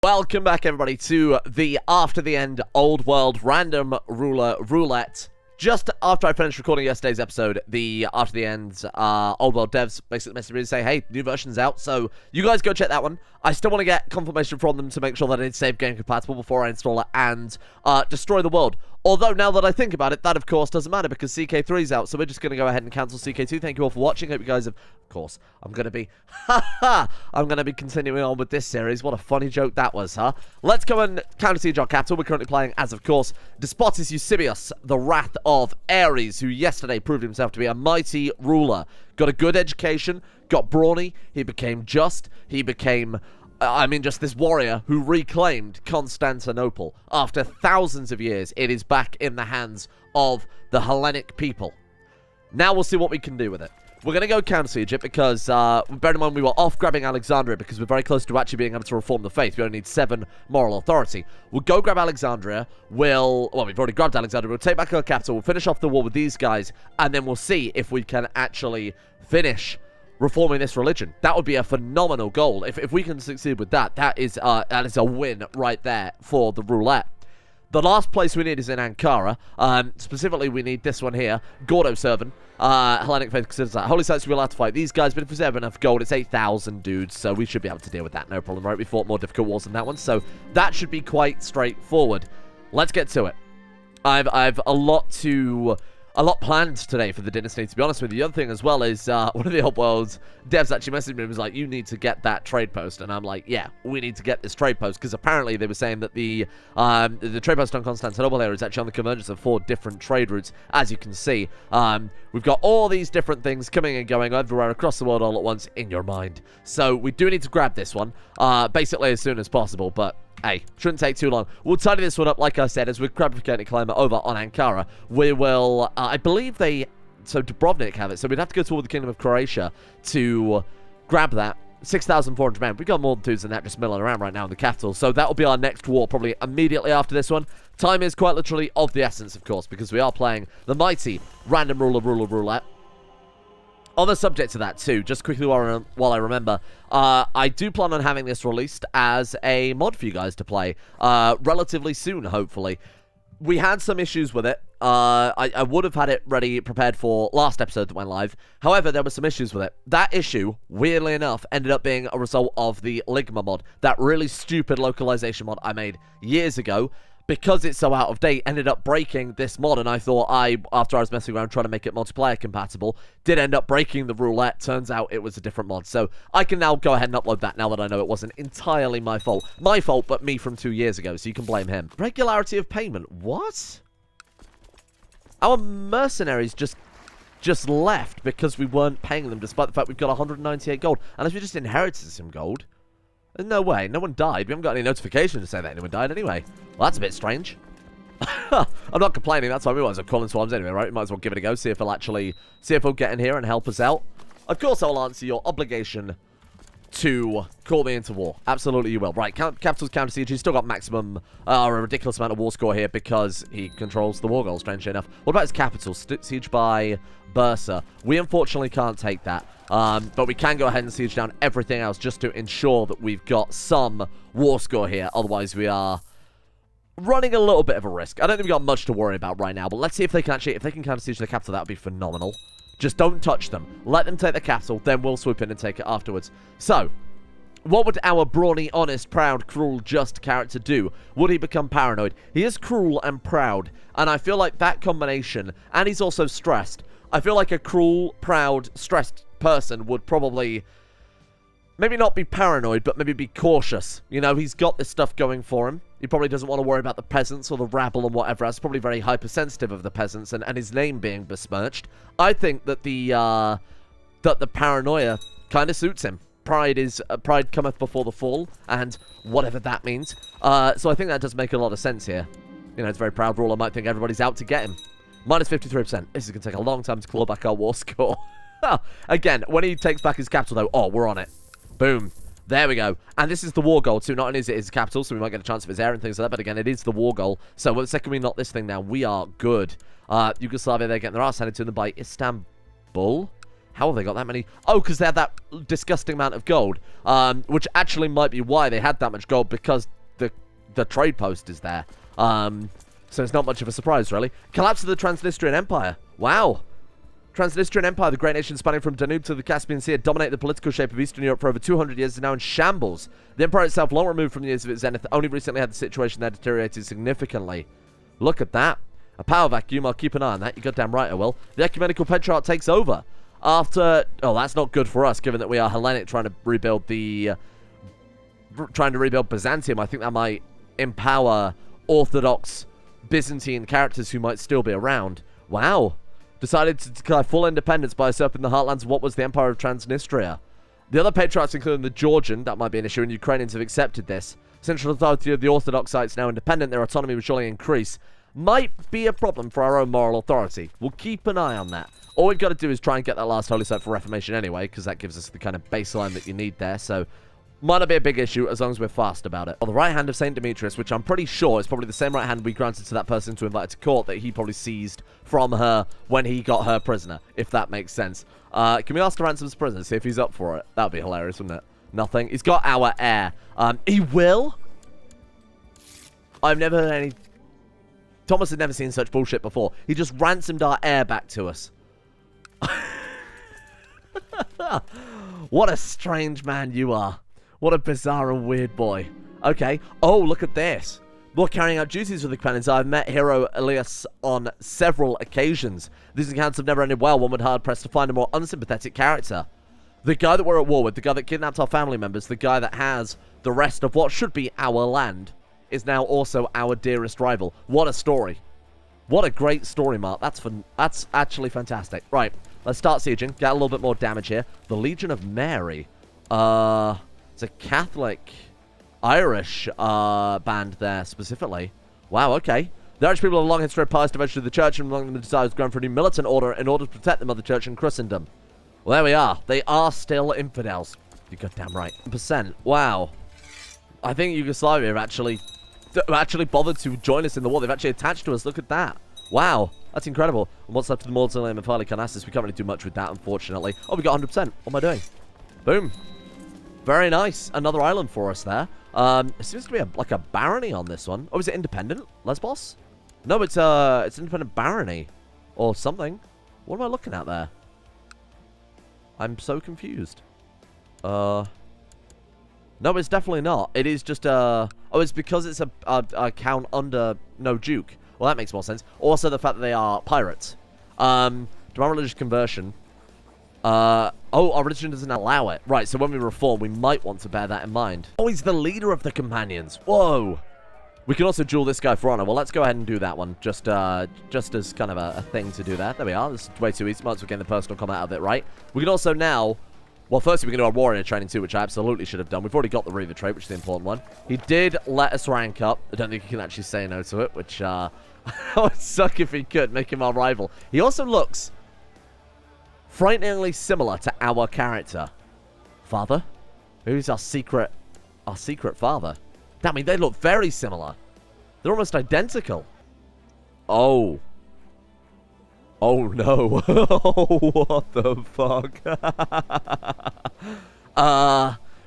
Welcome back, everybody, to the After the End Old World Random Roulette. Just after I finished recording yesterday's episode, the After the End Old World devs basically messaged me to say, hey, new version's out, so you guys go check that one. I still want to get confirmation from them to make sure that it's save game compatible before I install it and destroy the world. Although, now that I think about it, that of course doesn't matter because CK3 is out, so we're just going to go ahead and cancel CK2. Thank you all for watching. Hope you guys have... Of course, I'm going to be... I'm going to be continuing on with this series. What a funny joke that was, huh? Let's go and counter-siege our capital. We're currently playing as, of course, Despotis Eusebius, the Wrath of Ares, who yesterday proved himself to be a mighty ruler. Got a good education, got brawny, he became just, he became... just this warrior who reclaimed Constantinople. After thousands of years, it is back in the hands of the Hellenic people. Now we'll see what we can do with it. We're going to go counter-siege it because, bear in mind, we were off grabbing Alexandria because we're very close to actually being able to reform the faith. We only need 7 moral authority. We'll go grab Alexandria. We've already grabbed Alexandria. We'll take back our capital. We'll finish off the war with these guys, and then we'll see if we can actually finish reforming this religion. That would be a phenomenal goal. If we can succeed with that, that is a win right there for the roulette. The last place we need is in Ankara. Specifically, we need this one here, Gordo Servant. Hellenic faith considers that holy sites. We're allowed to fight these guys, but if we have enough gold, it's 8,000 dudes, so we should be able to deal with that. No problem, right? We fought more difficult wars than that one, so that should be quite straightforward. Let's get to it. I've a lot planned today for the dynasty, to be honest with you. The other thing as well is one of the Old Worlds devs actually messaged me and was like, you need to get that trade post. And I'm like, yeah, we need to get this trade post, because apparently they were saying that the trade post on Constantinople here is actually on the convergence of 4 different trade routes. As you can see, we've got all these different things coming and going everywhere across the world all at once in your mind. So we do need to grab this one basically as soon as possible, but hey, shouldn't take too long. We'll tidy this one up, like I said, as we fabricate climber over on Ankara. We will, I believe so Dubrovnik have it, so we'd have to go toward the Kingdom of Croatia to grab that. 6,400 men. We've got more dudes than that just milling around right now in the capital, so that'll be our next war, probably immediately after this one. Time is quite literally of the essence, of course, because we are playing the mighty Random Roulette. On the subject of that, too, just quickly while I remember, I do plan on having this released as a mod for you guys to play relatively soon, hopefully. We had some issues with it. I would have had it ready, prepared for last episode that went live. However, there were some issues with it. That issue, weirdly enough, ended up being a result of the Ligma mod, that really stupid localization mod I made years ago. Because it's so out of date, ended up breaking this mod, and I thought after I was messing around trying to make it multiplayer compatible, did end up breaking the roulette. Turns out it was a different mod, so I can now go ahead and upload that now that I know it wasn't entirely my fault. My fault, but me from 2 years ago, so you can blame him. Regularity of payment. What? Our mercenaries just left because we weren't paying them, despite the fact we've got 198 gold. Unless we just inherited some gold. No way, no one died. We haven't got any notification to say that anyone died anyway. Well, that's a bit strange. I'm not complaining, that's why we might as well call in swarms anyway, right? We might as well give it a go, see if he'll get in here and help us out. Of course I will answer your obligation to call me into war. Absolutely you will. Right, Capital's counter siege. He's still got maximum, a ridiculous amount of war score here because he controls the war goal, strangely enough. What about his capital? Siege by Bursa. We unfortunately can't take that. But we can go ahead and siege down everything else just to ensure that we've got some war score here. Otherwise, we are running a little bit of a risk. I don't think we've got much to worry about right now, but let's see if they can counter siege the capital. That would be phenomenal. Just don't touch them. Let them take the capital, then we'll swoop in and take it afterwards. So, what would our brawny, honest, proud, cruel, just character do? Would he become paranoid? He is cruel and proud, and I feel like that combination, and he's also stressed. I feel like a cruel, proud, stressed person would probably maybe not be paranoid, but maybe be cautious. You know, he's got this stuff going for him. He probably doesn't want to worry about the peasants or the rabble and whatever else. Probably very hypersensitive of the peasants and his name being besmirched. I think that the paranoia kind of suits him. Pride cometh before the fall, and whatever that means. So I think that does make a lot of sense here. You know, it's a very proud ruler. Might think everybody's out to get him. Minus 53%. This is going to take a long time to claw back our war score. Again, when he takes back his capital, though, oh, we're on it. Boom. There we go. And this is the war goal, too. Not only is it his capital, so we might get a chance of his air and things like that, but again, it is the war goal. So the second we knock this thing down, we are good. Yugoslavia, they're getting their ass handed to them by Istanbul. How have they got that many? Oh, because they had that disgusting amount of gold, which actually might be why they had that much gold, because the trade post is there. So it's not much of a surprise, really. Collapse of the Transnistrian Empire. Wow. Transnistrian Empire, the great nation spanning from Danube to the Caspian Sea, had dominated the political shape of Eastern Europe for over 200 years, is now in shambles. The empire itself, long removed from the years of its zenith, only recently had the situation there deteriorated significantly. Look at that. A power vacuum. I'll keep an eye on that. You're goddamn right I will. The ecumenical Petrarch takes over. After... Oh, that's not good for us, given that we are Hellenic trying to rebuild the... trying to rebuild Byzantium. I think that might empower Orthodox Byzantine characters who might still be around. Wow. Decided to declare full independence by usurping the heartlands of what was the Empire of Transnistria. The other patriarchs, including the Georgian, that might be an issue, and Ukrainians have accepted this. Central authority of the Orthodox sites now independent, their autonomy will surely increase. Might be a problem for our own moral authority. We'll keep an eye on that. All we've got to do is try and get that last holy site for Reformation anyway, because that gives us the kind of baseline that you need there, so... Might not be a big issue as long as we're fast about it. On the right hand of St. Demetrius, which I'm pretty sure is probably the same right hand we granted to that person to invite to court that he probably seized from her when he got her prisoner, if that makes sense. Can we ask to ransom his prisoner, see if he's up for it? That would be hilarious, wouldn't it? Nothing. He's got our heir. He will? I've never heard any... Thomas had never seen such bullshit before. He just ransomed our heir back to us. What a strange man you are. What a bizarre and weird boy. Okay. Oh, look at this. While carrying out duties with the companions, I've met hero Elias on several occasions. These accounts have never ended well. One would hard pressed to find a more unsympathetic character. The guy that we're at war with, the guy that kidnapped our family members, the guy that has the rest of what should be our land, is now also our dearest rival. What a story. What a great story, Mark. That's fun. That's actually fantastic. Right. Let's start sieging. Get a little bit more damage here. The Legion of Mary. It's a Catholic Irish band there specifically. Wow, okay. The Irish people have a long history of pious devotion to the church, and among them the desire has grown for a new militant order in order to protect the mother church and Christendom. Well, there we are. They are still infidels. You're goddamn right. %. Wow. I think Yugoslavia have actually bothered to join us in the war. They've actually attached to us. Look at that. Wow. That's incredible. And what's left of the mausoleum of Halicarnassus? We can't really do much with that, unfortunately. Oh, we got 100%. What am I doing? Boom. Very nice. Another island for us there. It seems to be like a barony on this one. Oh, is it independent? Lesbos? No, it's independent barony. Or something. What am I looking at there? I'm so confused. No, it's definitely not. It is just oh, it's because it's a count under no duke. Well, that makes more sense. Also, the fact that they are pirates. Divine religious conversion. Oh, our religion doesn't allow it. Right, so when we reform, we might want to bear that in mind. Oh, he's the leader of the companions. Whoa. We can also duel this guy for honor. Well, let's go ahead and do that one. Just as kind of a thing to do there. There we are. This is way too easy. Might as well get the personal combat out of it, right? We can also now... Well, firstly, we can do our warrior training too, which I absolutely should have done. We've already got the Reaver trait, which is the important one. He did let us rank up. I don't think he can actually say no to it, which would suck if he could, make him our rival. He also looks frighteningly similar to our character. Father? Who's our secret father? I mean, they look very similar. They're almost identical. Oh. Oh, no. Oh, what the fuck?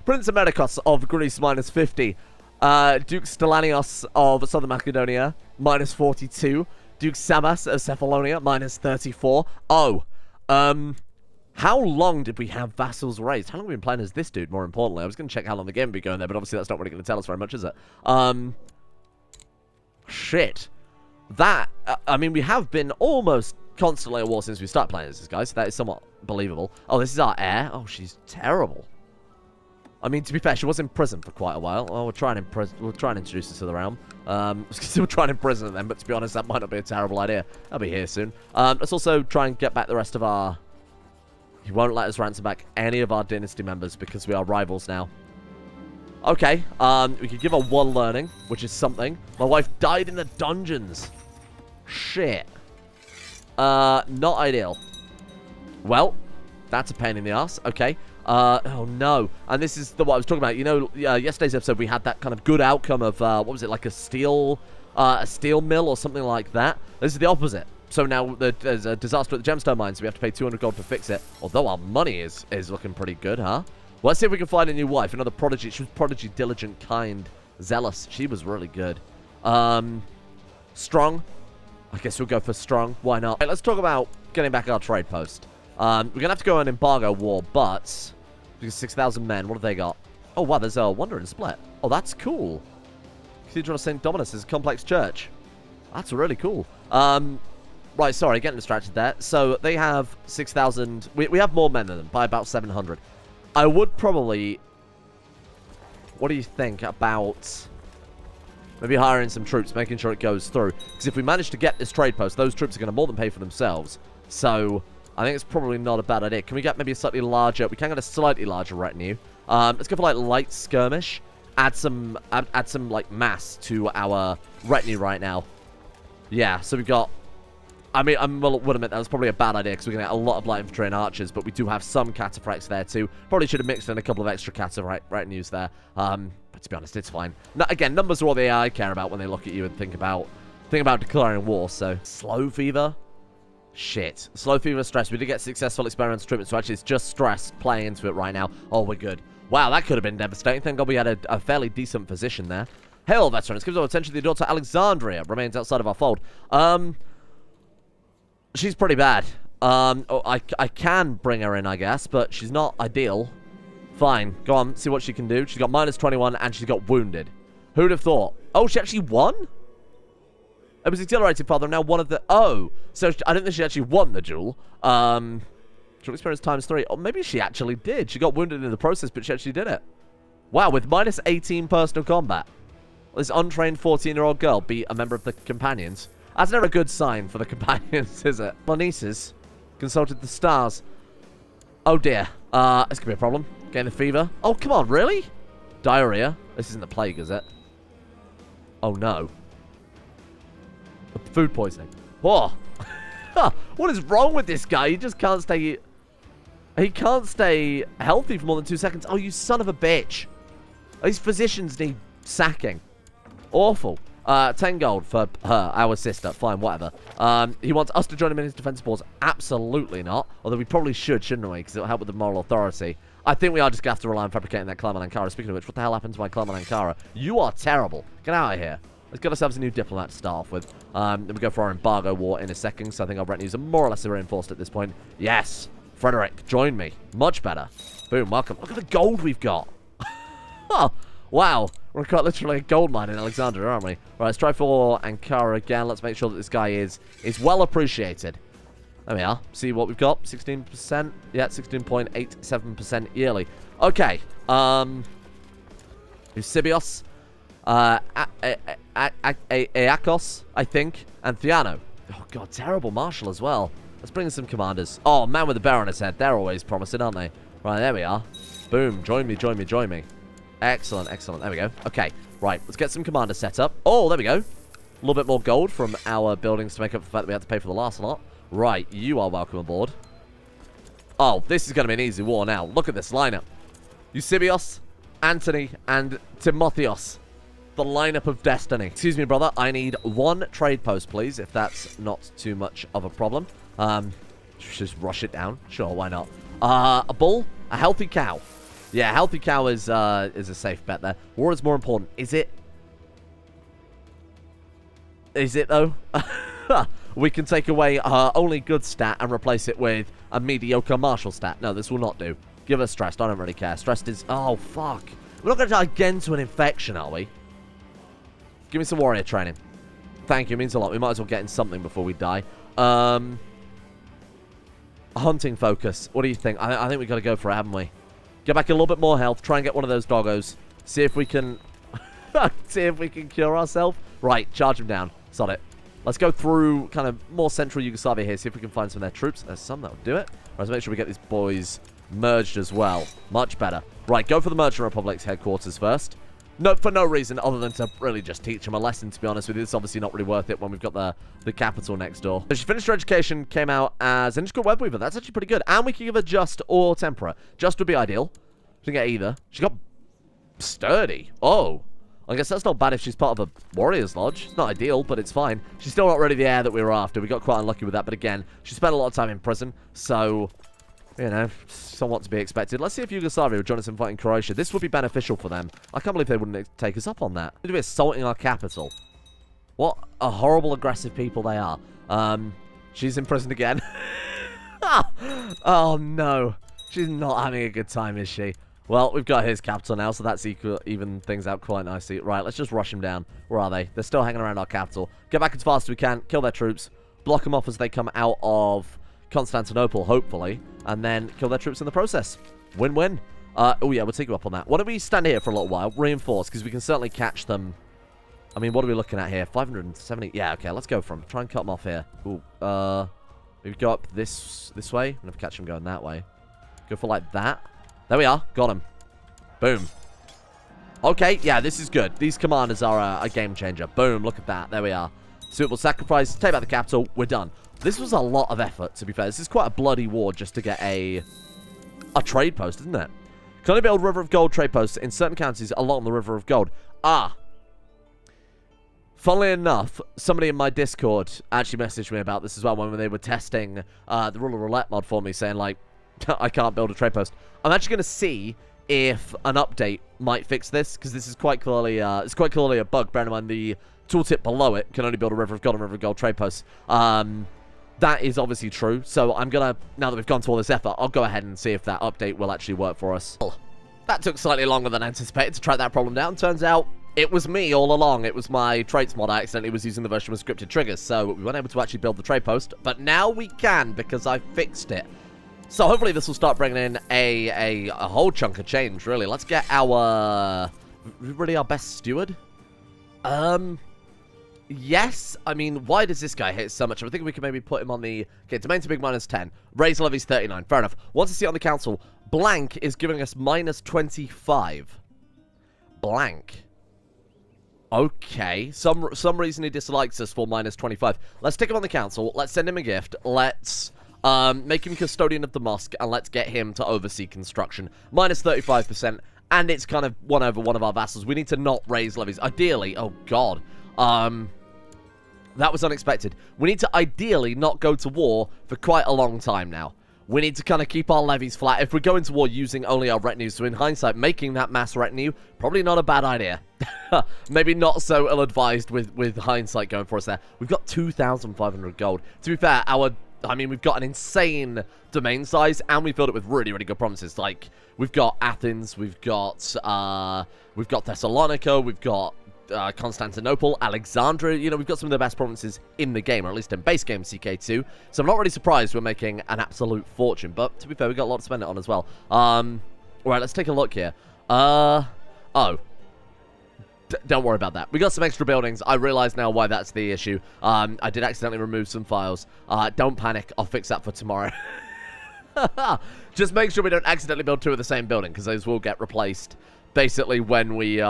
Prince Americos of Greece, minus 50. Duke Stelanios of Southern Macedonia, minus 42. Duke Samas of Cephalonia, minus 34. Oh. How long did we have vassals raised? How long have we been playing as this dude, more importantly? I was going to check how long the game would be going there, but obviously that's not really going to tell us very much, is it? Shit. That, I mean, we have been almost constantly at war since we started playing as this guy, so that is somewhat believable. Oh, this is our heir. Oh, she's terrible. I mean, to be fair, she was in prison for quite a while. Oh, we'll try and introduce her to the realm. We'll try and imprison her then, but to be honest, that might not be a terrible idea. I'll be here soon. Let's also try and get back the rest of our... He won't let us ransom back any of our dynasty members because we are rivals now. Okay, we could give her 1 learning, which is something. My wife died in the dungeons. Shit. Not ideal. Well, that's a pain in the ass. Okay. Oh no. And this is what I was talking about. You know, yesterday's episode we had that kind of good outcome of, what was it, like a steel mill or something like that. This is the opposite. So now there's a disaster at the gemstone mine, so we have to pay 200 gold to fix it. Although our money is looking pretty good, huh? Well, let's see if we can find a new wife. Another prodigy. She was prodigy, diligent, kind, zealous. She was really good. Strong. I guess we'll go for strong. Why not? Right, let's talk about getting back our trade post. We're going to have to go on embargo war, but... 6,000 men. What have they got? Oh, wow, there's a wandering split. Oh, that's cool. Cathedral of St. Dominus is a complex church. That's really cool. Right, sorry, getting distracted there. So, they have 6,000... We have more men than them, by about 700. I would probably... What do you think about... Maybe hiring some troops, making sure it goes through. Because if we manage to get this trade post, those troops are going to more than pay for themselves. So, I think it's probably not a bad idea. Can we get maybe a slightly larger... We can get a slightly larger retinue. Let's go for, like, light skirmish. Add some, like, mass to our retinue right now. Yeah, so we've got... I mean, I would admit that was probably a bad idea because we're going to get a lot of light infantry and archers, but we do have some cataphracts there too. Probably should have mixed in a couple of extra retinues there. But to be honest, it's fine. No, again, numbers are all the AI care about when they look at you and think about declaring war. So slow fever, shit. Slow fever, stress. We did get successful experimental treatment, so actually it's just stress playing into it right now. Oh, we're good. Wow, that could have been devastating. Thank God we had a fairly decent position there. Hail, veterans. Gives our attention to the daughter Alexandria. Remains outside of our fold. She's pretty bad. I can bring her in, I guess, but she's not ideal. Fine. Go on, see what she can do. She's got -21, and she's got wounded. Who'd have thought? Oh, she actually won? It was accelerated, father. Now one of the... Oh, so I don't think she actually won the duel. Duel experience ×3. Oh, maybe she actually did. She got wounded in the process, but she actually did it. Wow, with -18 personal combat. This untrained 14-year-old girl beat a member of the companions. That's never a good sign for the companions, is it? My nieces consulted the stars. Oh, dear. This could be a problem. Getting the fever. Oh, come on, really? Diarrhea. This isn't the plague, is it? Oh, no. Food poisoning. Oh. What is wrong with this guy? He just can't stay... He can't stay healthy for more than 2 seconds. Oh, you son of a bitch. These physicians need sacking. Awful. 10 gold for her, our sister. Fine, whatever. He wants us to join him in his defense balls. Absolutely not. Although we probably should, shouldn't we? Because it'll help with the moral authority. I think we are just going to have to rely on fabricating that Clermont Ankara. Speaking of which, what the hell happened to my Clermont Ankara? You are terrible. Get out of here. Let's get ourselves a new diplomat to start off with. Then we go for our embargo war in a second. So I think our retinues are more or less reinforced at this point. Yes. Frederick, join me. Much better. Boom, welcome. Look at the gold we've got. Wow. We're quite literally a gold mine in Alexandria, aren't we? Right, let's try for Ankara again. Let's make sure that this guy is well appreciated. There we are. See what we've got. 16%. Yeah, 16.87% yearly. Okay. Eusebios. Aeakos, I think. And Theano. Oh, God. Terrible marshal as well. Let's bring in some commanders. Oh, man with the bear on his head. They're always promising, aren't they? Right, there we are. Boom. Join me, join me, join me. Excellent, excellent. There we go. Okay, right. Let's get some commanders set up. Oh, there we go. A little bit more gold from our buildings to make up for the fact that we had to pay for the last lot. Right, you are welcome aboard. Oh, this is going to be an easy war now. Look at this lineup. Eusebios, Antony, and Timotheos. The lineup of destiny. Excuse me, brother. I need 1 trade post, please, if that's not too much of a problem. Just rush it down. Sure, why not? A bull, a healthy cow. Yeah, healthy cow is a safe bet there. War is more important. Is it? Is it, though? We can take away her only good stat and replace it with a mediocre martial stat. No, this will not do. Give her stressed. I don't really care. Stressed is... Oh, fuck. We're not going to die again to an infection, are we? Give me some warrior training. Thank you. It means a lot. We might as well get in something before we die. Hunting focus. What do you think? I think we've got to go for it, haven't we? Get back a little bit more health. Try and get one of those doggos. See if we can... see if we can cure ourselves. Right, charge them down. Sod it. Let's go through kind of more central Yugoslavia here. See if we can find some of their troops. There's some that'll do it. Right, let's make sure we get these boys merged as well. Much better. Right, go for the Merchant Republic's headquarters first. No, for no reason other than to really just teach them a lesson, to be honest with you. It's obviously not really worth it when we've got the capital next door. So she finished her education, came out as an integral web weaver. That's actually pretty good. And we can give her just or temperate. Just would be ideal. She didn't get either. She got sturdy. Oh. I guess that's not bad if she's part of a warrior's lodge. It's not ideal, but it's fine. She's still not really the heir that we were after. We got quite unlucky with that, but again, she spent a lot of time in prison, so, you know, somewhat to be expected. Let's see if Yugoslavia would join us in fighting Croatia. This would be beneficial for them. I can't believe they wouldn't take us up on that. They'd be assaulting our capital. What a horrible, aggressive people they are. She's in prison again. Oh, no. She's not having a good time, is she? Well, we've got his capital now, so that's even things out quite nicely. Right, let's just rush them down. Where are they? They're still hanging around our capital. Get back as fast as we can, kill their troops, block them off as they come out of Constantinople, hopefully, and then kill their troops in the process. Win-win. Oh, yeah, we'll take you up on that. Why don't we stand here for a little while, reinforce, because we can certainly catch them. I mean, what are we looking at here? 570. Yeah, okay, let's go for them. Try and cut them off here. Ooh, maybe go up this way. I'm going to catch them going that way. Go for like that. There we are. Got him. Boom. Okay, yeah, this is good. These commanders are a game changer. Boom, look at that. There we are. Suitable sacrifice. Take back the capital. We're done. This was a lot of effort, to be fair. This is quite a bloody war just to get a trade post, isn't it? Can only build River of Gold trade posts in certain counties along the River of Gold. Ah. Funnily enough, somebody in my Discord actually messaged me about this as well when they were testing the Ruler Roulette mod for me, saying, like, I can't build a trade post. I'm actually going to see if an update might fix this, because this is quite clearly a bug. Bear in mind, the tooltip below it can only build a River of Gold and River of Gold trade posts. That is obviously true, so I'm going to, now that we've gone to all this effort, I'll go ahead and see if that update will actually work for us. That took slightly longer than anticipated to track that problem down. Turns out it was me all along. It was my traits mod. I accidentally was using the version with scripted triggers, so we weren't able to actually build the trade post, but now we can because I fixed it. So hopefully this will start bringing in a whole chunk of change, really. Let's get our... really our best steward? Yes. I mean, why does this guy hit so much? I think we can maybe put him on the... Okay, domain to big minus 10. Raise levies 39. Fair enough. Once you see it on the council, blank is giving us minus 25. Blank. Okay. Some reason he dislikes us for minus 25. Let's stick him on the council. Let's send him a gift. Let's... make him custodian of the mosque, and let's get him to oversee construction. Minus 35%, and it's kind of won over one of our vassals. We need to not raise levies. Ideally, oh god. That was unexpected. We need to ideally not go to war for quite a long time now. We need to kind of keep our levies flat. If we go into war using only our retinue, so in hindsight, making that mass retinue, probably not a bad idea. Maybe not so ill-advised with hindsight going for us there. We've got 2,500 gold. To be fair, we've got an insane domain size, and we filled it with really, really good provinces. Like, we've got Athens, we've got Thessalonica, we've got Constantinople, Alexandria. You know, we've got some of the best provinces in the game, or at least in base game CK2. So I'm not really surprised we're making an absolute fortune. But to be fair, we've got a lot to spend it on as well. Alright, let's take a look here. Don't worry about that. We got some extra buildings. I realize now why that's the issue. I did accidentally remove some files. Don't panic. I'll fix that for tomorrow. Just make sure we don't accidentally build two of the same building, because those will get replaced basically when we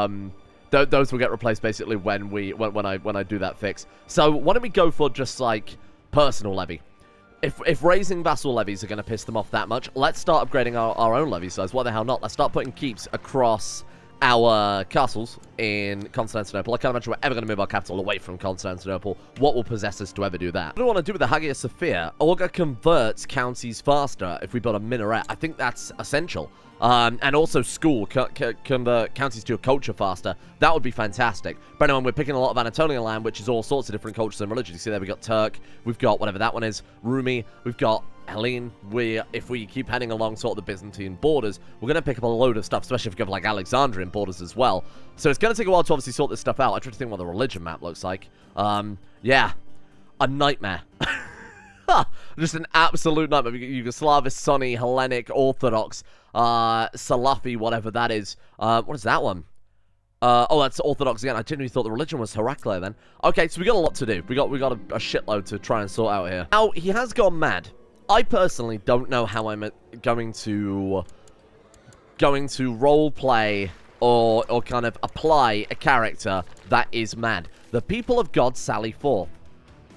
those will get replaced basically when I do that fix. So why don't we go for just like personal levy? If raising vassal levies are going to piss them off that much, let's start upgrading our own levy size. Why the hell not? Let's start putting keeps across our castles in Constantinople. I can't imagine we're ever going to move our capital away from Constantinople. What will possess us to ever do that? What do I want to do with the Hagia Sophia? Olga converts counties faster if we build a minaret. I think that's essential. And also school, convert counties to a culture faster. That would be fantastic. But anyway, we're picking a lot of Anatolian land, which is all sorts of different cultures and religions. You see there, we've got Turk, we've got whatever that one is, Rumi, we've got Hellene. If we keep heading along sort of the Byzantine borders, we're going to pick up a load of stuff, especially if we go for like Alexandrian borders as well. So it's going to take a while to obviously sort this stuff out. I try to think what the religion map looks like. Yeah, a nightmare. Just an absolute nightmare. Yugoslav, Sunni, Hellenic, Orthodox, Salafi, whatever that is. What is that one? Oh, that's Orthodox again. I genuinely thought the religion was Heraclea then. Okay, so we got a lot to do. We got a shitload to try and sort out here. Now, he has gone mad. I personally don't know how I'm going to role play or kind of apply a character that is mad. The people of God sally forth.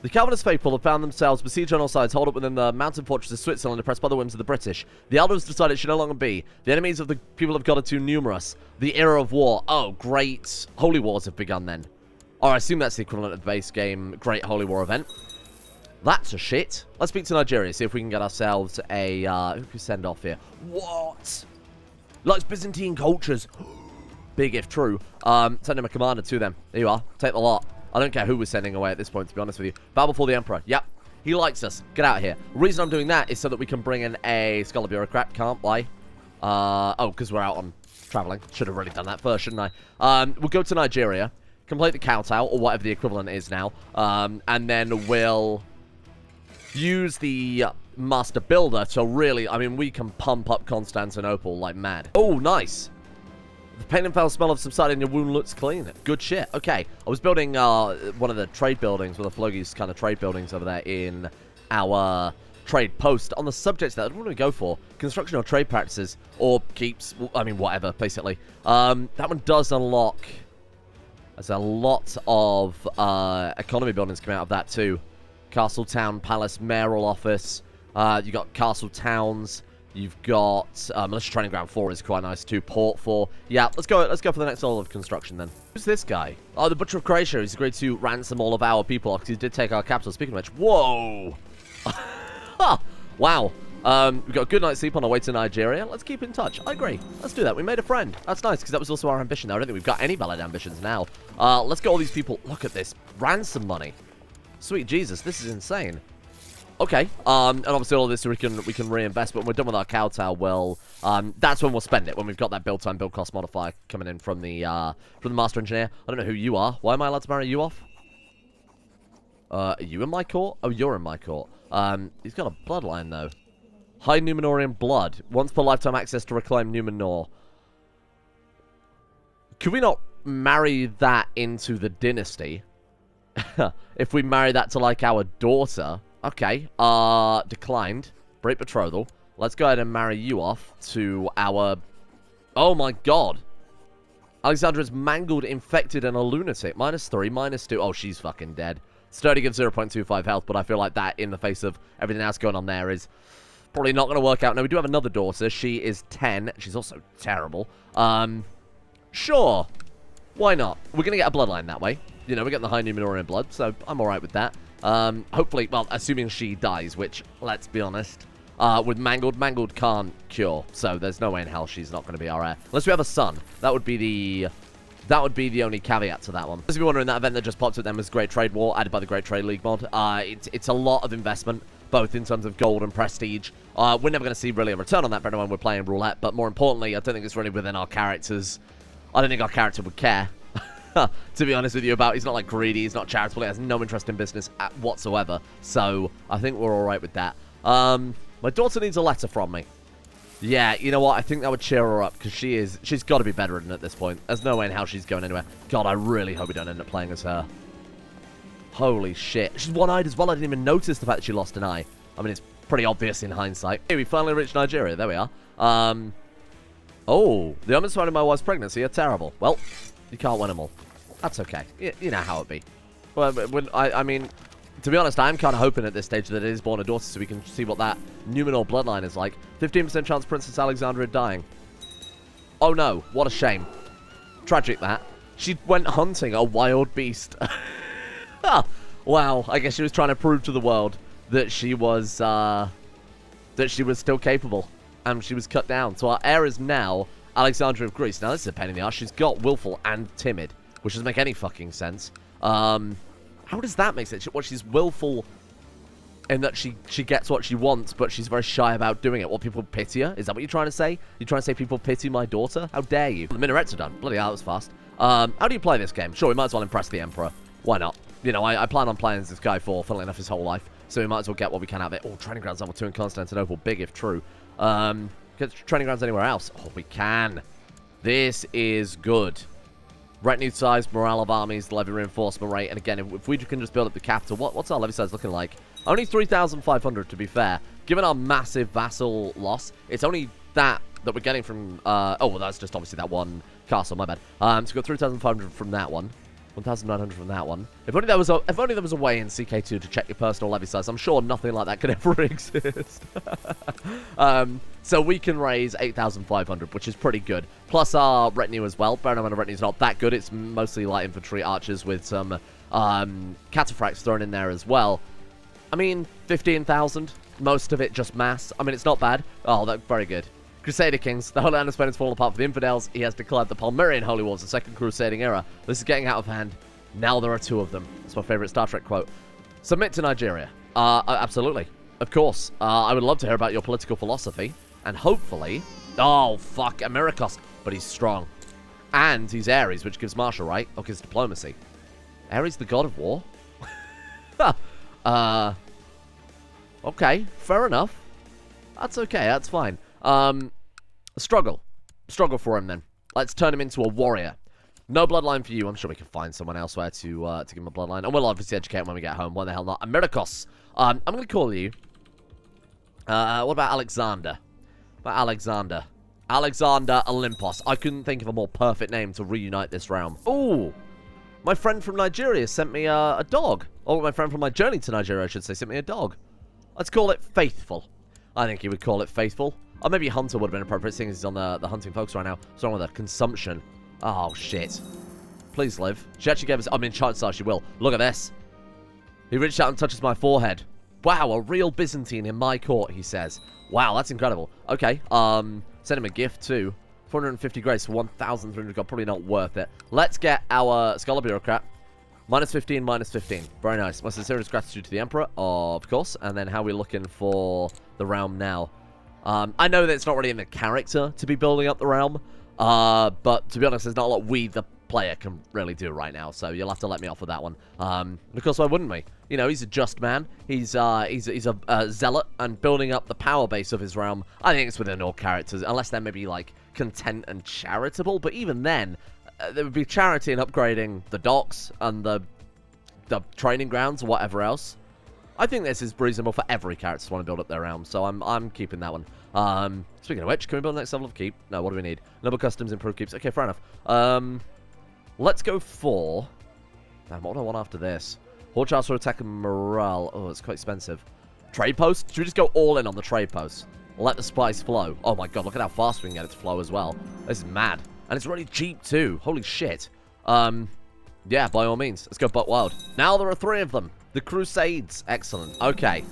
The Calvinist faithful have found themselves besieged on all sides, holed up within the mountain fortress of Switzerland, oppressed by the whims of the British. The elders decided it should no longer be. The enemies of the people of God are too numerous. The era of war. Oh, great. Holy wars have begun then. Or I assume that's the equivalent of the base game Great Holy War event. That's a shit. Let's speak to Nigeria, see if we can get ourselves a, who can we send off here? What? Likes Byzantine cultures. Big if true. Send him a commander to them. There you are. Take the lot. I don't care who we're sending away at this point, to be honest with you. Bow before the Emperor. Yep. He likes us. Get out of here. The reason I'm doing that is so that we can bring in a Scholar Bureaucrat. Can't lie. Oh, because we're out on traveling. Should have really done that first, shouldn't I? We'll go to Nigeria. Complete the kowtow, or whatever the equivalent is now. And then we'll use the Master Builder to really... I mean, we can pump up Constantinople like mad. Oh, nice. The pain and foul smell of subsiding, your wound looks clean. Good shit. Okay. I was building one of the trade buildings, one of the Flogi's kind of trade buildings over there in our trade post. On the subject of that, what do we go for? Construction or trade practices, or keeps, I mean, whatever, basically. That one does unlock... There's a lot of economy buildings coming out of that too. Castle, town, palace, mayoral office. You got castle towns. You've got militia training ground 4 is quite nice too. Port 4. Yeah, let's go for the next level of construction then. Who's this guy? Oh, the Butcher of Croatia. He's agreed to ransom all of our people because he did take our capital. Speaking of which, whoa! Wow. We've got a good night's sleep on our way to Nigeria. Let's keep in touch. I agree. Let's do that. We made a friend. That's nice, because that was also our ambition. I don't think we've got any valid ambitions now. Let's get all these people. Look at this. Ransom money. Sweet Jesus. This is insane. Okay. And obviously all of this we can reinvest, but when we're done with our kowtow, well, that's when we'll spend it, when we've got that build time, build cost modifier coming in from the Master Engineer. I don't know who you are. Why am I allowed to marry you off? Are you in my court? Oh, you're in my court. He's got a bloodline, though. High Numenorian blood. Once per lifetime access to reclaim Numenor. Could we not marry that into the dynasty? If we marry that to, like, our daughter. Okay. Declined. Break betrothal. Let's go ahead and marry you off to our... Oh, my God. Alexandra is mangled, infected, and a lunatic. -3, -2. Oh, she's fucking dead. Sturdy gives 0.25 health, but I feel like that, in the face of everything else going on there, is... probably not going to work out. No, we do have another daughter. She is 10. She's also terrible. Sure. Why not? We're going to get a bloodline that way. You know, we're getting the high Numenorian blood, so I'm alright with that. Hopefully, well, assuming she dies, which, let's be honest, with Mangled can't cure, so there's no way in hell she's not going to be our heir. Unless we have a son. That would be the only caveat to that one. As if you're wondering, that event that just popped up then was Great Trade War, added by the Great Trade League mod. It's a lot of investment, both in terms of gold and prestige. We're never going to see really a return on that for anyone we're playing roulette, but more importantly, I don't think it's really within our characters. I don't think our character would care, to be honest with you, about. He's not, like, greedy, he's not charitable, he has no interest in business whatsoever, so I think we're alright with that. My daughter needs a letter from me. Yeah, you know what? I think that would cheer her up, because she's got to be bedridden at this point. There's no way in how she's going anywhere. God, I really hope we don't end up playing as her. Holy shit. She's one-eyed as well. I didn't even notice the fact that she lost an eye. I mean, it's pretty obvious in hindsight. Hey, we finally reached Nigeria. There we are. Oh, the omens surrounding my wife's pregnancy are terrible. Well, you can't win them all. That's okay. You know how it be. Well, I mean, to be honest, I'm kind of hoping at this stage that it is born a daughter so we can see what that Numenor bloodline is like. 15% chance Princess Alexandra dying. Oh no, what a shame. Tragic that. She went hunting a wild beast. Wow, I guess she was trying to prove to the world that she was still capable. And she was cut down. So our heir is now Alexandra of Greece. Now, this is a pain in the ass. She's got willful and timid, which doesn't make any fucking sense. How does that make sense? What, she's willful in that she gets what she wants, but she's very shy about doing it. What, people pity her? Is that what you're trying to say? You're trying to say people pity my daughter? How dare you? The minarets are done. Bloody hell, that was fast. How do you play this game? Sure, we might as well impress the Emperor. Why not? You know, I plan on playing as this guy for, funnily enough, his whole life. So we might as well get what we can out of it. Oh, training grounds level 2 in Constantinople. Big if true. Get training grounds anywhere else. Oh, we can. This is good. Retinue size, morale of armies, levy reinforcement rate. And again, if we can just build up the capital, what's our levy size looking like? Only 3,500, to be fair. Given our massive vassal loss, it's only that we're getting from... oh, well, that's just obviously that one castle, my bad. So we've got 3,500 from that one. 1,900 from that one. If only there was a way in CK2 to check your personal levy size. I'm sure nothing like that could ever exist. So we can raise 8,500, which is pretty good. Plus our retinue as well. Bear in mind, our retinue's not that good. It's mostly light infantry archers with some cataphracts thrown in there as well. I mean, 15,000. Most of it just mass. I mean, it's not bad. Oh, that's very good. Crusader Kings. The Holy Land of Spain has fallen apart for the infidels. He has declared the Palmerian Holy Wars, the Second Crusading Era. This is getting out of hand. Now there are 2 of them. That's my favorite Star Trek quote. Submit to Nigeria. Absolutely. Of course. I would love to hear about your political philosophy. And hopefully... Oh, fuck. Americos. But he's strong. And he's Ares, which gives martial right. Or gives diplomacy. Ares, the god of war? Okay. Fair enough. That's okay. That's fine. Struggle for him then. Let's turn him into a warrior. No bloodline for you. I'm sure we can find someone elsewhere to give him a bloodline. And we'll obviously educate him when we get home. Why the hell not? Americos. I'm going to call you. What about Alexander? Alexander Olympos. I couldn't think of a more perfect name to reunite this realm. Ooh. My friend from Nigeria sent me a dog. Or my friend from my journey to Nigeria, I should say, sent me a dog. Let's call it Faithful. I think he would call it Faithful. Or maybe Hunter would have been appropriate, seeing as he's on the hunting focus right now. What's wrong with the consumption? Oh, shit. Please live. She actually gave us... I mean, chances are she will. Look at this. He reached out and touches my forehead. Wow, a real Byzantine in my court, he says. Wow, that's incredible. Okay, send him a gift, too. 450 grace for 1,300 gold. Probably not worth it. Let's get our Scholar Bureaucrat. -15, -15. Very nice. My sincerest gratitude to the Emperor, of course. And then how are we looking for the realm now? I know that it's not really in the character to be building up the realm, but to be honest, there's not a lot we, the player, can really do right now, so you'll have to let me off with that one. Because why wouldn't we? You know, he's a just man, he's a zealot, and building up the power base of his realm, I think it's within all characters, unless they're maybe, like, content and charitable, but even then, there would be charity in upgrading the docks and the training grounds or whatever else. I think this is reasonable for every character to want to build up their realm, so I'm keeping that one. Speaking of which, can we build the next level of keep? No, what do we need? Noble customs, improved keeps. Okay, fair enough. Let's go for... Damn, what do I want after this? Horde charts for attack and morale. Oh, it's quite expensive. Trade post? Should we just go all in on the trade post? Let the spice flow. Oh my god, look at how fast we can get it to flow as well. This is mad. And it's really cheap too. Holy shit. Yeah, by all means. Let's go butt wild. Now there are 3 of them. The Crusades. Excellent. Okay.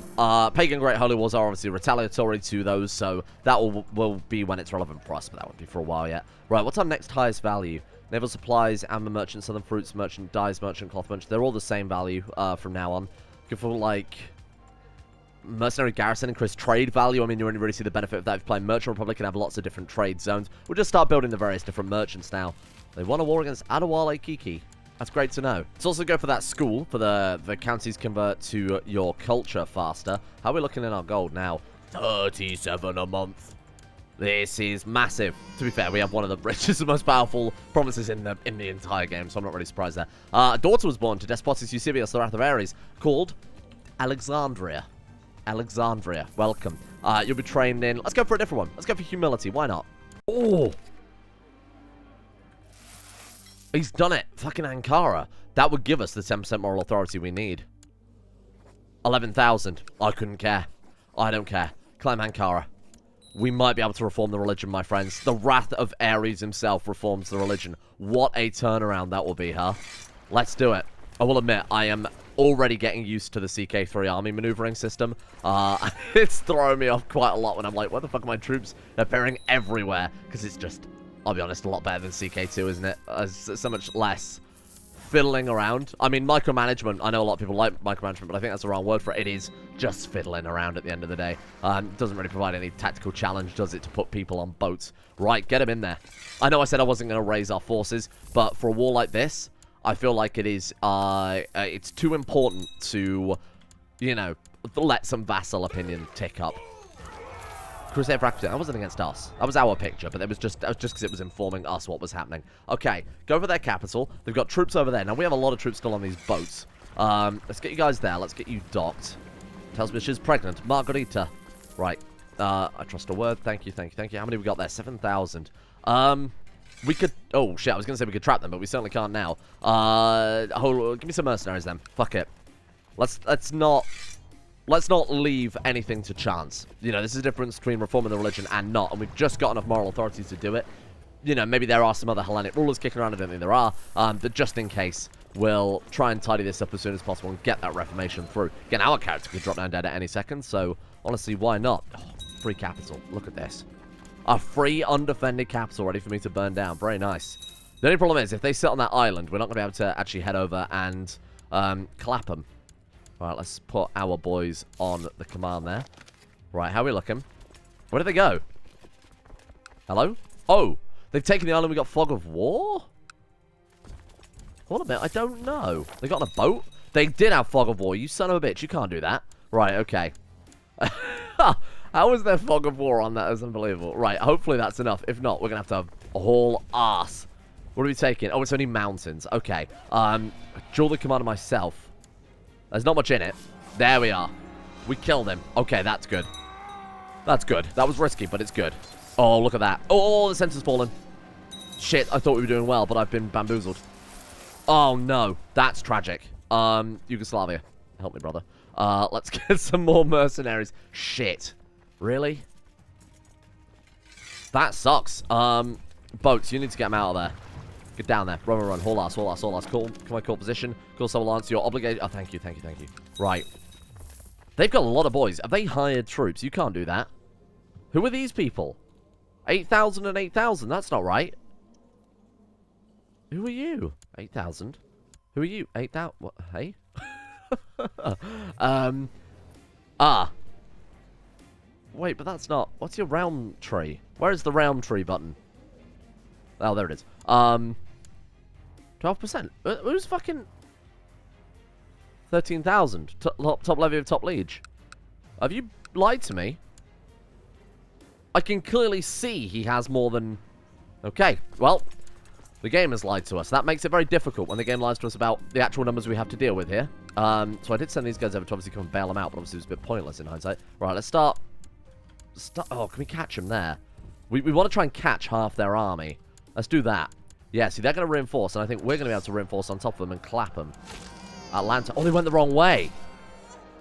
Pagan Great Holy Wars are obviously retaliatory to those, so that will be when it's relevant for us, but that won't be for a while yet. Right, what's our next highest value? Naval supplies, amber merchant, southern fruits merchant, dyes merchant, cloth merchant. They're all the same value from now on. Go for, like, mercenary garrison, increase trade value. I mean, you only really see the benefit of that if you play Merchant Republic and have lots of different trade zones. We'll just start building the various different merchants now. They won a war against Adewale Kiki. That's great to know. Let's also go for that school, for the counties convert to your culture faster. How are we looking in our gold now? 37 a month. This is massive. To be fair, we have one of the richest and most powerful provinces in the entire game, so I'm not really surprised there. A daughter was born to Despotis Eusebius, the Wrath of Ares, called Alexandria. Alexandria, welcome. You'll be trained in... Let's go for a different one. Let's go for humility. Why not? Oh! He's done it. Fucking Ankara. That would give us the 10% moral authority we need. 11,000. I couldn't care. I don't care. Claim Ankara. We might be able to reform the religion, my friends. The Wrath of Ares himself reforms the religion. What a turnaround that will be, huh? Let's do it. I will admit, I am already getting used to the CK3 army maneuvering system. It's throwing me off quite a lot when I'm like, where the fuck are my troops appearing everywhere? Because it's just... I'll be honest, a lot better than CK2, isn't it? So much less fiddling around. I mean, micromanagement. I know a lot of people like micromanagement, but I think that's the wrong word for it. It is just fiddling around at the end of the day. It doesn't really provide any tactical challenge, does it, to put people on boats? Right, get them in there. I know I said I wasn't going to raise our forces, but for a war like this, I feel like it is, it's too important to, you know, let some vassal opinion tick up. Crusade for Aquitaine. That wasn't against us. That was our picture, but it was just because it was informing us what was happening. Okay, go for their capital. They've got troops over there. Now, we have a lot of troops still on these boats. Let's get you guys there. Let's get you docked. Tells me she's pregnant. Margarita. Right. I trust a word. Thank you, thank you, thank you. How many we got there? 7,000. We could... Oh, shit, I was going to say we could trap them, but we certainly can't now. Give me some mercenaries, then. Fuck it. Let's not leave anything to chance. You know, this is the difference between reforming the religion and not, and we've just got enough moral authority to do it. You know, maybe there are some other Hellenic rulers kicking around. I don't think there are. But just in case, we'll try and tidy this up as soon as possible and get that reformation through. Again, our character could drop down dead at any second, so honestly, why not? Oh, free capital. Look at this. A free, undefended capital ready for me to burn down. Very nice. The only problem is, if they sit on that island, we're not going to be able to actually head over and clap them. All right, let's put our boys on the command there. Right, how are we looking? Where did they go? Hello? Oh, they've taken the island. We got fog of war? Hold a minute, I don't know. They got on a boat? They did have fog of war. You son of a bitch. You can't do that. Right, okay. How was there fog of war on that? That's unbelievable. Right, hopefully that's enough. If not, we're going to have a whole ass. What are we taking? Oh, it's only mountains. Okay. Dual the commander myself. There's not much in it. There we are. We killed him. Okay, that's good. That's good. That was risky, but it's good. Oh, look at that. Oh, the sensor's fallen. Shit, I thought we were doing well, but I've been bamboozled. Oh, no. That's tragic. Yugoslavia. Help me, brother. Let's get some more mercenaries. Shit. Really? That sucks. Boats, you need to get them out of there. Get down there. Run, run, run. Haul ass, haul ass, haul ass. Call my call position. Call someone lance. You're obligated. Oh, thank you, thank you, thank you. Right. They've got a lot of boys. Have they hired troops? You can't do that. Who are these people? 8,000 and 8,000. That's not right. Who are you? 8,000. Who are you? 8,000. What? Hey? Wait, but that's not... What's your round tree? Where is the round tree button? Oh, there it is. 12%. Who's fucking... 13,000. Top levy of top liege. Have you lied to me? I can clearly see he has more than... Okay, well... The game has lied to us. That makes it very difficult when the game lies to us about the actual numbers we have to deal with here. So I did send these guys over to obviously come and bail them out, but obviously it was a bit pointless in hindsight. Right, let's start... Oh, can we catch them there? We want to try and catch half their army. Let's do that. Yeah, see, they're going to reinforce, and I think we're going to be able to reinforce on top of them and clap them. Atlanta. Oh, they went the wrong way.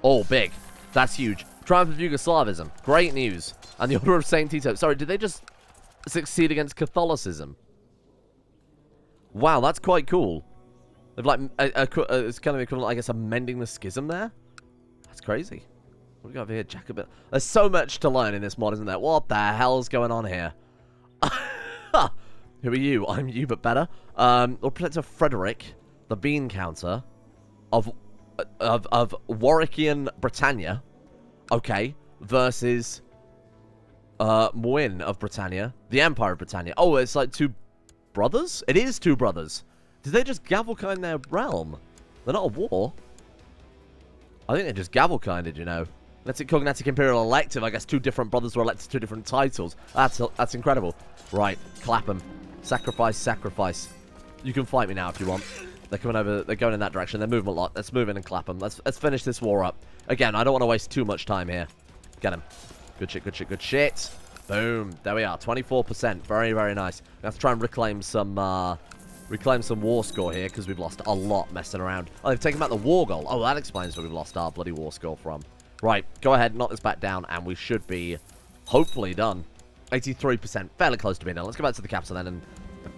Oh, big. That's huge. Triumph of Yugoslavism. Great news. And the Order of St. Tito. Sorry, did they just succeed against Catholicism? Wow, that's quite cool. They've like, it's kind of equivalent, I guess, of mending the schism there. That's crazy. What do we got over here? Jacobin. There's so much to learn in this mod, isn't there? What the hell's going on here? Who are you? I'm you, but better. Lord Protector Frederick, the Bean Counter of Warwickian Britannia. Okay. Versus Muin of Britannia. The Empire of Britannia. Oh, it's like two brothers? It is two brothers. Did they just gavel-kind their realm? They're not at war. I think they just gavel-kinded, you know. Cognatic Imperial Elective. I guess two different brothers were elected to two different titles. That's incredible. Right, clap them. Sacrifice, sacrifice. You can fight me now if you want. They're coming over. They're going in that direction. They're moving a lot. Let's move in and clap them. Let's finish this war up. Again, I don't want to waste too much time here. Get him. Good shit, good shit, good shit. Boom. There we are. 24%. Very, very nice. We have to try and reclaim some war score here because we've lost a lot messing around. Oh, they've taken back the war goal. Oh, that explains where we've lost our bloody war score from. Right. Go ahead. Knock this back down and we should be hopefully done. 83%. Fairly close to being done. Let's go back to the capital then. And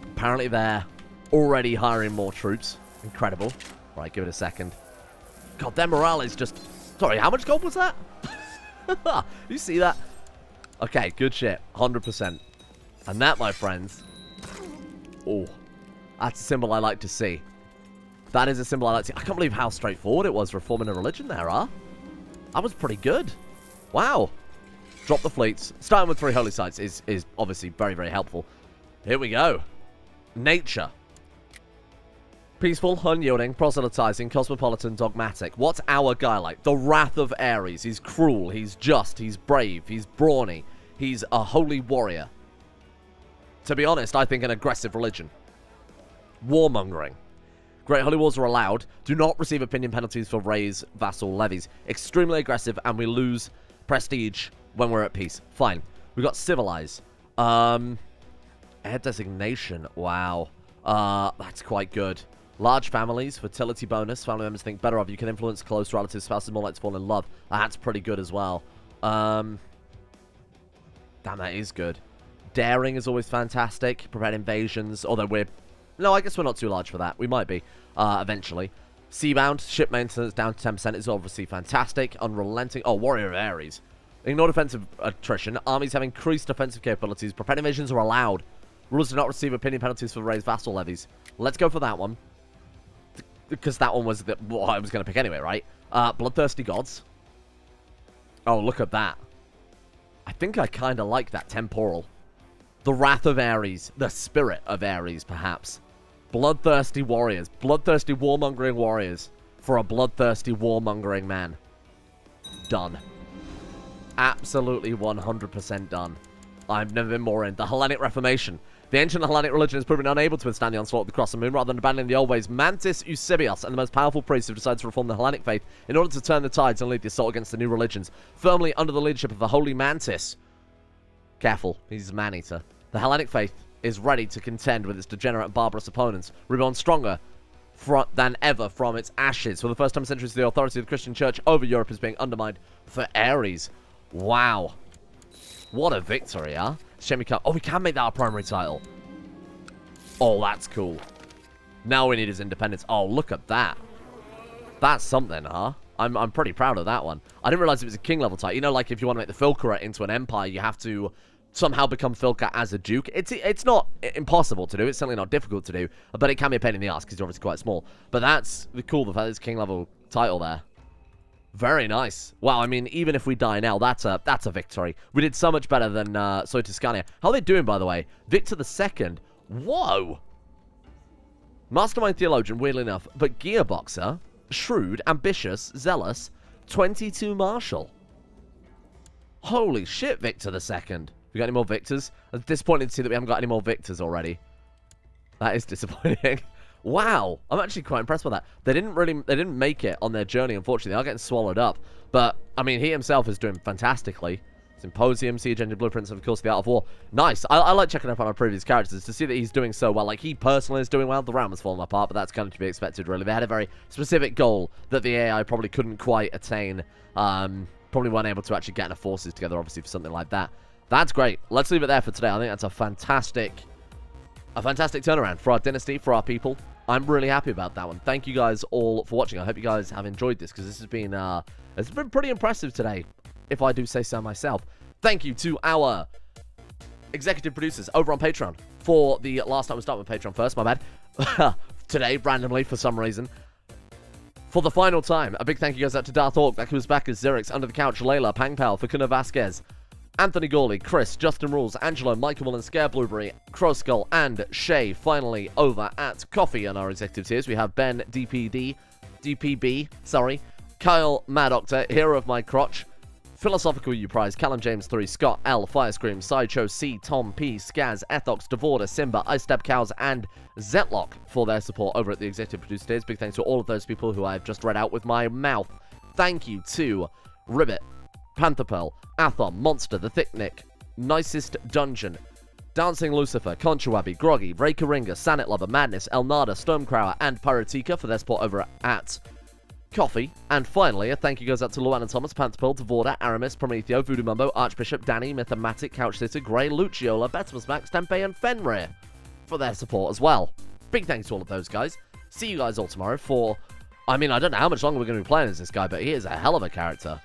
apparently they're already hiring more troops. Incredible. Right. Give it a second. God, their morale is just... Sorry, how much gold was that? You see that? Okay, good shit. 100%. And that, my friends... Oh. That's a symbol I like to see. That is a symbol I like to see. I can't believe how straightforward it was reforming a religion there, huh? That was pretty good. Wow. Drop the fleets. Starting with 3 holy sites is obviously very, very helpful. Here we go. Nature. Peaceful, unyielding, proselytizing, cosmopolitan, dogmatic. What's our guy like? The Wrath of Ares. He's cruel, he's just, he's brave, he's brawny. He's a holy warrior. To be honest, I think an aggressive religion. Warmongering. Great holy wars are allowed. Do not receive opinion penalties for raise vassal levies. Extremely aggressive, and we lose prestige when we're at peace. Fine. We got civilize. Heir designation. Wow. That's quite good. Large families, fertility bonus. Family members think better of you. Can influence close relatives, spouses more likely to fall in love. That's pretty good as well. Damn, that is good. Daring is always fantastic. Prevent invasions. Although we're... No, I guess we're not too large for that. We might be, eventually. Seabound, ship maintenance down to 10% is obviously fantastic. Unrelenting. Oh, Warrior of Ares. Ignore defensive attrition. Armies have increased defensive capabilities. Prevent invasions are allowed. Rulers do not receive opinion penalties for raised vassal levies. Let's go for that one. Because that one was what I was going to pick anyway, right? Bloodthirsty Gods. Oh, look at that. I think I kind of like that temporal. The Wrath of Ares. The Spirit of Ares, perhaps. Bloodthirsty warriors. Bloodthirsty warmongering warriors. For a bloodthirsty warmongering man. Done. Absolutely 100% done. I've never been more in. The Hellenic Reformation. The ancient Hellenic religion has proven unable to withstand the onslaught of the cross and moon. Rather than abandoning the old ways, Mantis Eusebius and the most powerful priests have decided to reform the Hellenic faith in order to turn the tides and lead the assault against the new religions, firmly under the leadership of the Holy Mantis. Careful, he's a man-eater. The Hellenic faith is ready to contend with its degenerate and barbarous opponents, reborn stronger than ever from its ashes. For the first time in centuries, the authority of the Christian church over Europe is being undermined for Ares. Wow. What a victory, huh? Shame we can't... Oh, we can make that our primary title. Oh, that's cool. Now we need his independence. Oh, look at that. That's something, huh? I'm pretty proud of that one. I didn't realize it was a king level title. You know, like if you want to make the Filcurate into an empire, you have to somehow become Filca as a duke. It's not impossible to do. It's certainly not difficult to do. But it can be a pain in the ass because you're obviously quite small. But that's cool, the fact that it's a king level title there. Very nice. Wow, I mean, even if we die now, that's a victory. We did so much better than Soy Tuscania. How are they doing, by the way? Victor II. Whoa! Mastermind Theologian, weirdly enough, but Gearboxer, Shrewd, Ambitious, Zealous, 22 Marshal. Holy shit, Victor II. We got any more victors? I'm disappointed to see that we haven't got any more victors already. That is disappointing. Wow, I'm actually quite impressed with that. They didn't make it on their journey, unfortunately. They are getting swallowed up. But, I mean, he himself is doing fantastically. Symposium, Siege Engine Blueprints, and of course, The Art of War. Nice. I like checking up on our previous characters to see that he's doing so well. Like, he personally is doing well. The realm has fallen apart, but that's kind of to be expected, really. They had a very specific goal that the AI probably couldn't quite attain. Probably weren't able to actually get enough forces together, obviously, for something like that. That's great. Let's leave it there for today. I think that's a fantastic turnaround for our dynasty, for our people. I'm really happy about that one. Thank you guys all for watching. I hope you guys have enjoyed this, because this has been it's been pretty impressive today, if I do say so myself. Thank you to our executive producers over on Patreon for the last time. We'll start with Patreon first, my bad. Today, randomly, for some reason. For the final time, a big thank you goes out to Darth Orc, that comes back as Xerix, Under the Couch, Layla, Pangpal, Fakuna Vasquez, Anthony Gawley, Chris, Justin Rules, Angelo, Michael Willen, Scare Blueberry, Crowskull, and Shay. Finally, over at Coffee on our executive tiers, we have Ben, DPB, Kyle, Mad Doctor, Hero of My Crotch, Philosophical U Prize, Callum James 3, Scott L, Firescream, Sideshow C, Tom P, Skaz, Ethox, Devorder, Simba, Ice Step Cows, and Zetlock for their support over at the executive producer tiers. Big thanks to all of those people who I've just read out with my mouth. Thank you to Ribbit, Pantherpearl, Athon, Monster, The Thick Nick, Nicest Dungeon, Dancing Lucifer, Conchawabi, Groggy, Breakaringa, Sanet Lover, Madness, Elnada, Stormcrower, and Pyrotica for their support over at Coffee. And finally, a thank you goes out to Luan and Thomas, Pantherpearl, Devorda, Aramis, Prometheo, Voodoo Mumbo, Archbishop, Danny, Mythomatic, Couchsitter, Grey, Luciola, Betimus Max, Tempe, and Fenrir for their support as well. Big thanks to all of those guys. See you guys all tomorrow for... I mean, I don't know how much longer we're going to be playing as this guy, but he is a hell of a character.